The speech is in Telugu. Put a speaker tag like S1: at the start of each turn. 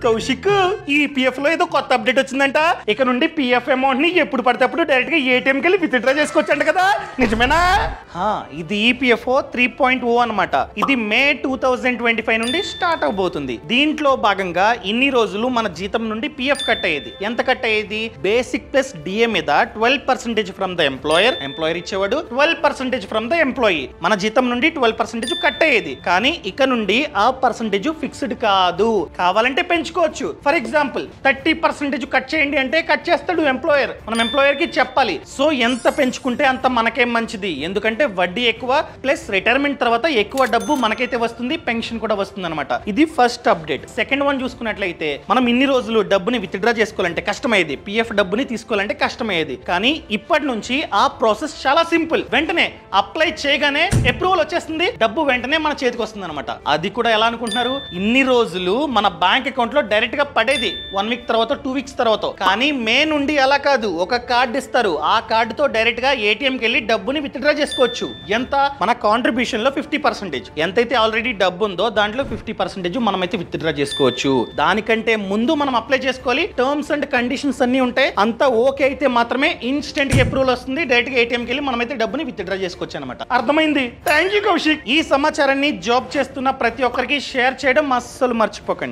S1: కౌశిక్ ఈపీఎఫ్ లో ఏదో కొత్త అప్డేట్ వచ్చిందంట. ఇక నుండి పిఎఫ్ అమౌంట్ ని ఎప్పుడు పడితే అప్పుడు డైరెక్ట్ గా ఏటీఎం కెళ్ళి విత్డ్రా చేసుకోవచ్చంట కదా, నిజమేనా? ఇది ఈపీఎఫ్ఓ 3.0 అన్నమాట. ఇది మే 2025 నుండి స్టార్ట్ అవబోతుంది. దీంట్లో భాగంగా ఇన్ని రోజులు మన జీతం నుండి పిఎఫ్ కట్ అయ్యేది. ఎంత కట్ అయ్యేది? బేసిక్ ప్లస్ డిఏ మీద 12% ఫ్రమ్ ద ఎంప్లాయర్ ఇచ్చేవాడు, 12% ఫ్రమ్ ద ఎంప్లాయీ. మన జీతం నుండి 12% కట్ అయ్యేది. కానీ ఇక నుండి ఆ పర్సంటేజ్ ఫిక్స్డ్ కాదు, కావాలంటే పెంచుకోవచ్చు. ఫర్ ఎగ్జాంపుల్ 30% కట్ చేయండి అంటే కట్ చేస్తాడు ఎంప్లాయర్. మనం ఎంప్లాయర్ కి చెప్పాలి. సో ఎంత పెంచుకుంటే అంత మనకేం మంచిది, ఎందుకంటే వడ్డీ ఎక్కువ ప్లస్ రిటైర్మెంట్ తర్వాత ఎక్కువ డబ్బు మనకైతే వస్తుంది, పెన్షన్ కూడా వస్తుంది అనమాట. ఇది ఫస్ట్ అప్డేట్. సెకండ్ వన్ చూసుకున్నట్లయితే మనం ఇన్ని రోజులు డబ్బుని విత్డ్రా చేసుకోవాలంటే కష్టమయ్యేది, పిఎఫ్ డబ్బుని తీసుకోవాలంటే కష్టమయ్యేది. కానీ ఇప్పటి నుంచి ఆ ప్రాసెస్ చాలా సింపుల్. వెంటనే అప్లై చేయగానే అప్రూవల్ వచ్చేస్తుంది, డబ్బు వెంటనే మన చేతికి వస్తుంది అనమాట. అది కూడా ఎలా అనుకుంటున్నారు? ఇన్ని రోజులు మన బ్యాంక్ అకౌంట్ లో డైరెక్ట్ గా పడేది 1 వీక్ తర్వాత 2 వీక్స్ తర్వాత. కానీ మే నుండి అలా కాదు, ఒక కార్డు ఇస్తారు. ఆ కార్డుతో డైరెక్ట్ గా ఏటీఎం కి వెళ్ళి డబ్బుని విత్డ్రా చేసుకోవచ్చు. ఎంత? మన కాంట్రిబ్యూషన్ లో 50%, ఎంతైతే ఆల్రెడీ డబ్బు ఉందో దాంట్లో 50% మనమైతే విత్డ్రా చేసుకోవచ్చు. దానికంటే ముందు మనం అప్లై చేసుకోవాలి. టర్మ్స్ అండ్ కండిషన్స్ అన్ని ఉంటాయి. అంతా ఓకే అయితే మాత్రమే ఇన్స్టెంట్ గా అప్రూవల్ వస్తుంది, డైరెక్ట్ గా ఏటీఎం కి వెళ్ళి మనమైతే డబ్బుని విత్డ్రా చేసుకోవచ్చు అనమాట. అర్థమైంది? Thank you Kaushik. ఈ సమాచారాన్ని జాబ్ చేస్తున్న ప్రతి ఒక్కరికి షేర్ చేయడం అస్సలు మర్చిపోకండి.